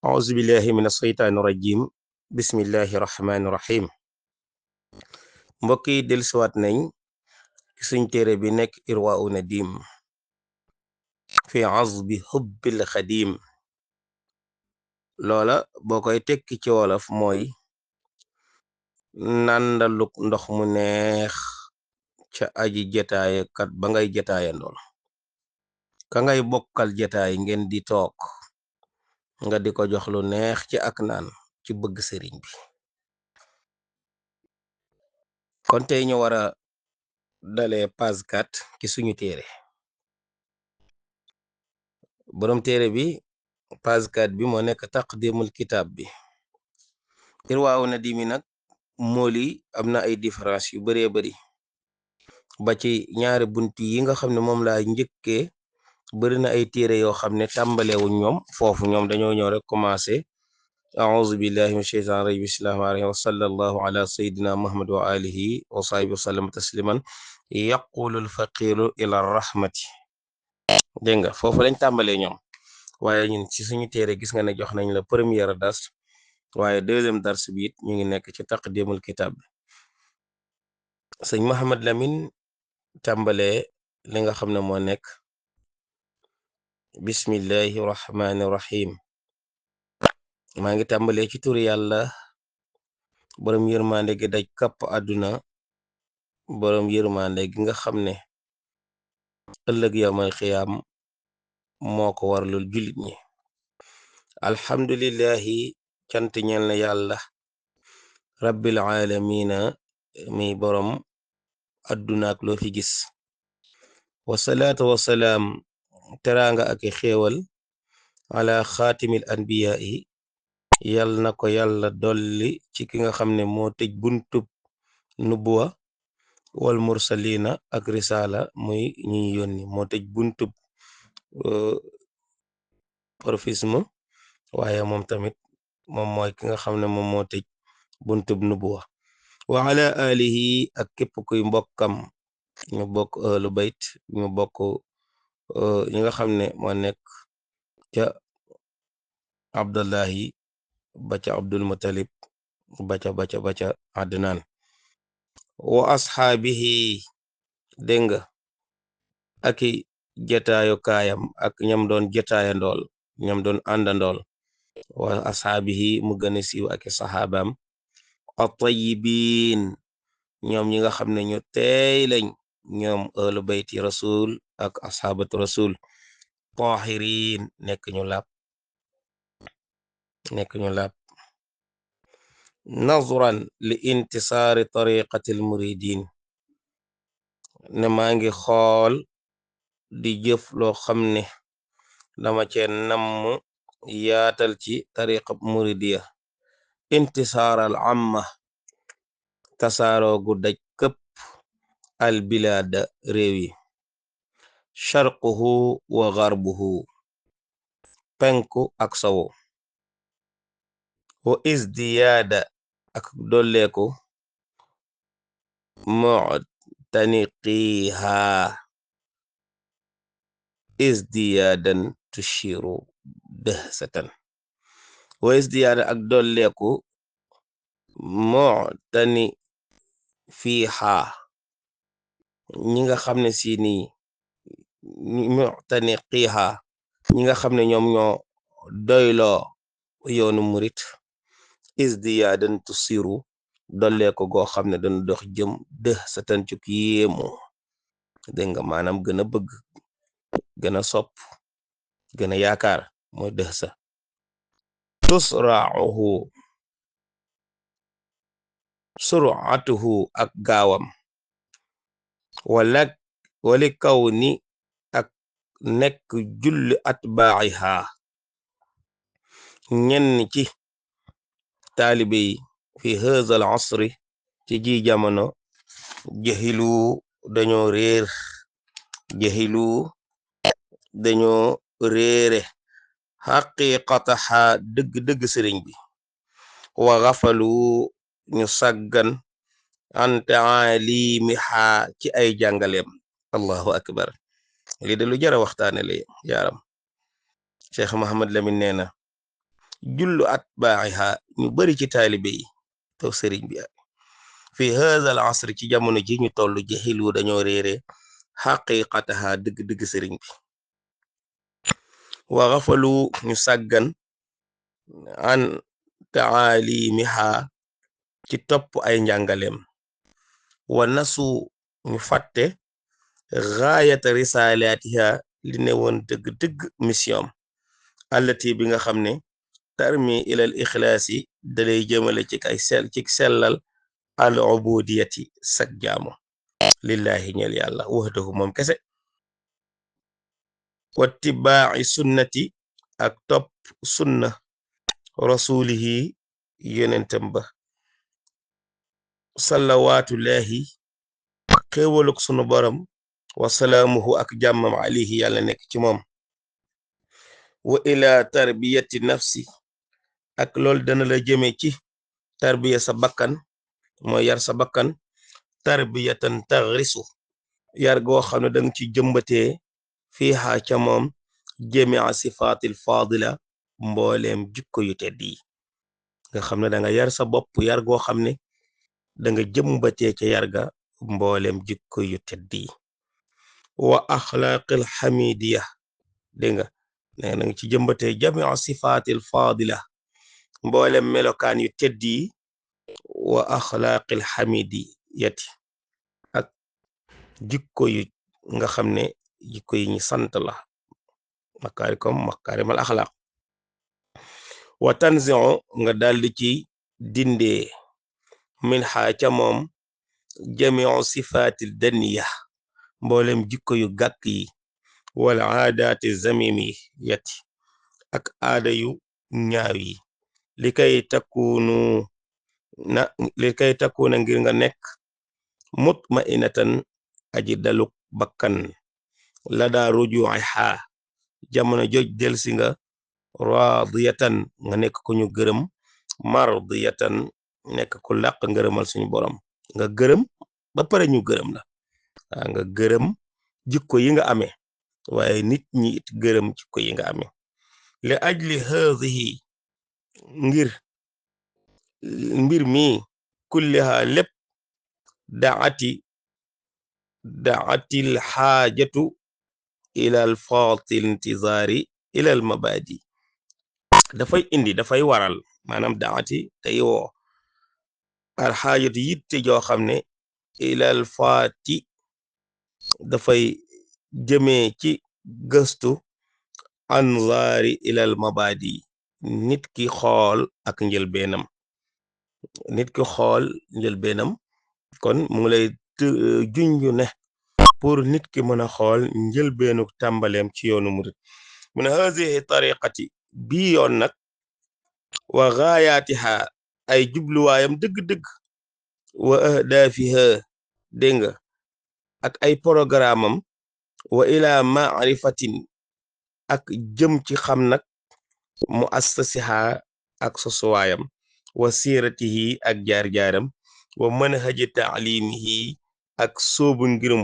auzu billahi min asheytaani rajim bismillahi rahmaani rahim mbokk yi dellusiwaat nañ ci suñ téere bi nekk irwaa'u nadim fi azbi hubbil xadim loola boo koy tekki ci wolof mooy nàndaluk ndox mu neex ca aji jataaye kat ba ngay jataaye ndool ka ngay bokkal jataay ngeen di took nga di ko jox lu neex ci ak naan ci bëgg sëriñ bi kon tey ñu wara dalee page 4 ci suñu téere boroom téere bi page 4 bi moo nekk taqdimul kitaab bi irwaawu nadim nag mooli am na ay différence yu baree bari ba ci ñaari bunt yi nga xam ne moom laa njëkkee bari na ay téere yoo xam ne tàmbalewu ñoom foofu ñoom dañoo ñëw rek commencé a'uuzu billahi min sheytaan rajim bismillahi rahmaani rahiim wa sallallahu ala sayyidina muhammad wa alihi wa sahbihi wa sallam tasliman yaqulu alfaqiru ila rahmati dégg nga foofu lañ tàmbalee ñoom waaye ñun ci suñu téere gis nga ne jox nañ la première dars waaye deuxième dars bi it ñu ngi nekk ci taqdimul kitab bi sëñ Mohamed Lamine tàmbalee li nga xam ne moo nekk bismillahi rahmaani rahim maa ngi tàmbalee ci turu yàlla boroom yërmande gi daj kapp àdduna boroom yërmande gi nga xam ne ëllëg yawmal xiyaam moo ko warlul jullit ñi alhamdulillahi cant ñeel na yàlla rabbil aalamiina mi boroom àdduna ak loo fi gis wasalaatu wasalaam teraanga ak xéewal ala xaatimil anbiyaa'i yal na ko yàlla dolli ci ki nga xam ne moo tëj buntub nubuwa wal mursalina ak risala muy ñi yónni moo tëj buntub profisme waaye moom tamit moom mooy ki nga xam ne moom moo tëj buntub nubuwa wa ala alihi ak képp kuy mbokkam ñu bokk lu bayt ñu bokk ñi nga xam ne moo nekk ca abdullahi ba ca abdul mutalib ba ca adnaan wa asxaabihi dégg nga aki jataayu kaayam ak ñam doon jataaya ndool ñam doon àndandool wa asxaabihi mu gën a siiw aki saxaabaam at-tayyibiin ñoom ñi nga xam ne ñu teey lañ ñoom ahlu bayti rasul ak asxaabatu rasul taahiriin nekk ñu laab nazran li intisaari tariqatil muridin ne maa ngi xool di jëf loo xam ne dama cee namm yaatal ci tariqa muridiya intisaaral amma tasaaroo gu daj këpp al bilaada réew yi sharquhu wa garbuhu penku ak sowu wa isdiyaada ak dolleeku mu'taniqiha isdiyaadan tushiru dahsatan wa isdiyaada ak dolleeku mu'tani fiiha ñi nga xam ne si nii mu'taniqiha ñi nga xam ne ñoom ñoo doyloo yoonu murit isdiyaadan tusiru dollee ko goo xam ne dana dox jëm dëx sa tancuk yéemu dégg nga maanaam gën a bëgg gën a sopp gën a yaakaar mooy dëx sa tusra'uhu sur'atuhu ak gaawam wali kaw ni ak nekk julli atbaa'iha ñenn ci taalibe yi fi haazal asri ci ji jamono jahilu dañoo réere xaqiqataha dëgg sëriñ bi wa gafalu ñu saggan an taalimiha ci ay jàngaleem allahu akbar lii de lu jara waxtaane la yaaram Cheikh Mohamed Lamine nee na jullu atbaa'iha ñu bari ci taalibe yi taw sëriñ bi fi hadha al asr ci jamono ji ñu toll jahilu dañoo réere xaqiqataha dëgg-dëgg sëriñ bi wa gafalu ñu sàggan an taalimiha ci topp ay njàngaleem wa nasu ñu fàtte gaayata risalatiha li ne woon dëgg-dëgg mission allati bi nga xam ne tarmi ilal ixlaasi dalay jëmale ci ay ci sellal al ubudiyati sag jaamu lillahi ñeel yàlla wahdahu moom kese wattibaa'i sunnati ak topp sunna rasulihi yonentam ba salawaatullahi xéewaluk sunu borom wasalaamuhu ak jàmmam alayhi yàlla nekk ci moom wa ila tarbiyati nafsi ak loolu dana la jëme ci tarbiya sa bakkan mooy yar sa bakkan tarbiyatan taghrisu yar goo xam ne danga ci jëmbatee fiiha ca moom jamia sifaatil fadila mbooleem jikko yu tedd yi nga xam ne da nga yar sa bopp yar goo xam ne da nga jëmbatee ca yar ga mbooleem jikko yu tedd yi wa axlaaqil xamidiya dégg nga na nga ci jëmbatee jamia sifaatil fadila mbooleem melokaan yu tedd yi wa axlaaqil xamidiyati ak jikko yu nga xam ne jikko yi ñu sant la makaarimal axlaaq wa tanziu nga daldi ci dindee min xaa ca moom jamiu sifaatil daniya mboolem jikko yu gàkk yi wal aadaati zamimi yati ak aada yu ñaaw yi li kay takkuuna ngir nga nekk mutmainatan aji daluk bakkan la daa ruju'i xaa jamono joj delsi nga radiyatan nga nekk ku ñu gërëm mardiyatan nekk ku làq ngërëmal suñu borom nga gërëm ba pare ñu gërëm la nga gërëm jikko yi nga amee waaye nit ñi it gërëm jikko yi nga amee li ajli haadihi ngir mbir mi kulliha lépp daatil xaajatu ilal faatil intizaari ilal mabadi dafay waral maanaam daati tey woo al xaajatu yitte joo xam ne ilal faati dafay jëmee ci gëstu anzaari ilal mabadi nit ki xool ak njëlbeenam kon mu ngi lay junju ne pour nit ki mën a xool njëlbeenu tàmbaleem ci yoonu murit mu ne hazihi tariqati bii yoon nag wa gaayaatiha ay jubluwaayam dëgg-dëgg wa ahdaafiha dégg nga ak ay programam wa ila maarifatin ak jëm ci xam nag mu assasiha ak sosuwaayam wa siiratihi ak jaar-jaaram wa manhaji taalimihi ak soobu ngirum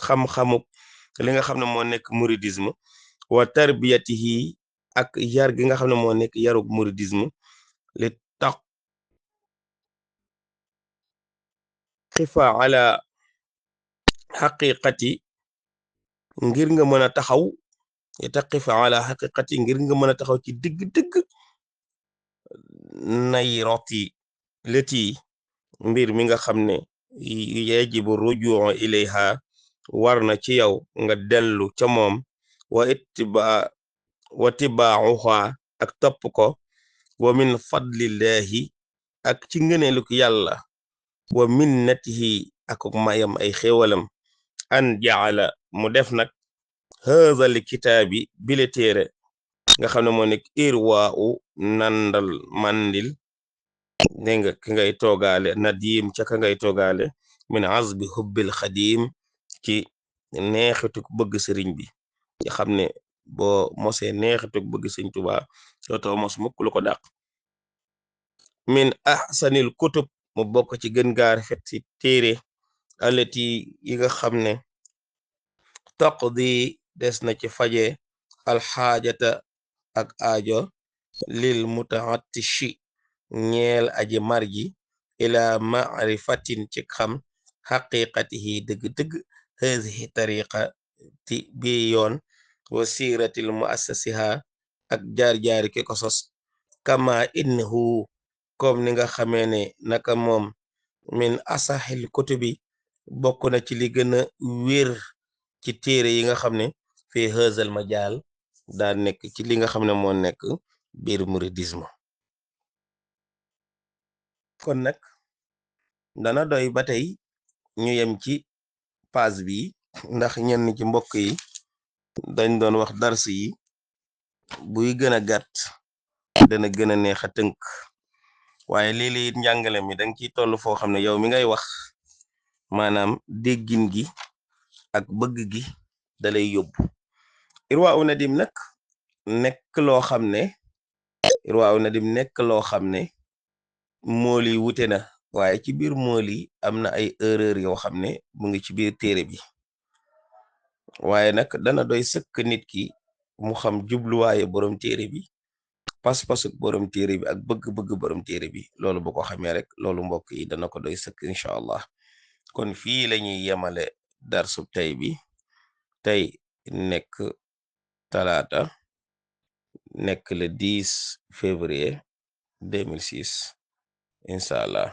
xam-xamuk li nga xam ne moo nekk mouridisme wa tarbiyatihi ak yar gi nga xam ne moo nekk yarug mouridisme li taqifa ala xaqiqati ngir nga mën a taxaw li taqifa ala xaqiqati ngir nga mën a taxaw ci dëgg-dëgg nay roti leti mbir mi nga xam ne yajibu rujuu ilayha war na ci yow nga dellu ca moom wa tibauha ak topp ko wa min fadlillahi ak ci ngëneeluk yàlla wa minnatihi ak mayam ay xéewalam an jaala mu def nag haza li kitaabi bile téere nga xam ne moo nekk irwaa u nandal mandil dégg nga ki ngay toogaale nadim ca ka ngay toogaale min azbi hubbil xadim ci neexituk bëgg sëriñ bi nga xam ne boo mosee neexituk bëgg sëriñ Tuubaa dootoo mos mukk lu ko dàq min ahsanil kutub mu bokk ci gën gaar fet ci téere alati yi nga xam ne taqdi des na ci faje alxaajata ak aajo lil mutaattishi ñeel aji marji ila maarifatin ci xam xaqiqatihi dëgg-dëgg hazihi tariqa ti bi yoon wa siratil muassasiha ak jaar-jaari ki ko sos kama innahu comme ni nga xamee ne naka moom min asaxil kutubi bokk na ci li gën a wér ci téere yi nga xam ne fi hazal majaal daa nekk ci li nga xam ne moo nekk biir muridisme kon nag dana doy ba tey ñu yem ci page bi ndax ñenn ci mbokk yi dañ doon wax dars yi buy gën a gàtt dana gën a neex a tënk waaye léeg-léeg it njàngale mi danga ciy toll foo xam ne yow mi ngay wax maanaam déggin gi ak bëgg gi dalay yóbbu Irwaa u Nadim nag nekk loo xam ne Irwaa u Nadim nekk loo xam ne mool yi wute na waaye ci biir mool yi am na ay erreur yoo xam ne mu ngi ci biir téere bi waaye nag dana doy sëkk nit ki mu xam jubluwaaye borom téere bi pas-pasuk borom téere bi ak bëgg-bëgg borom téere bi loolu bu ko xamee rek loolu mbokk yi dana ko doy sëkk incha allah kon fii lañuy yemale darsub tey bi tey nekk talaata nekk le 10 février 2006 incha allah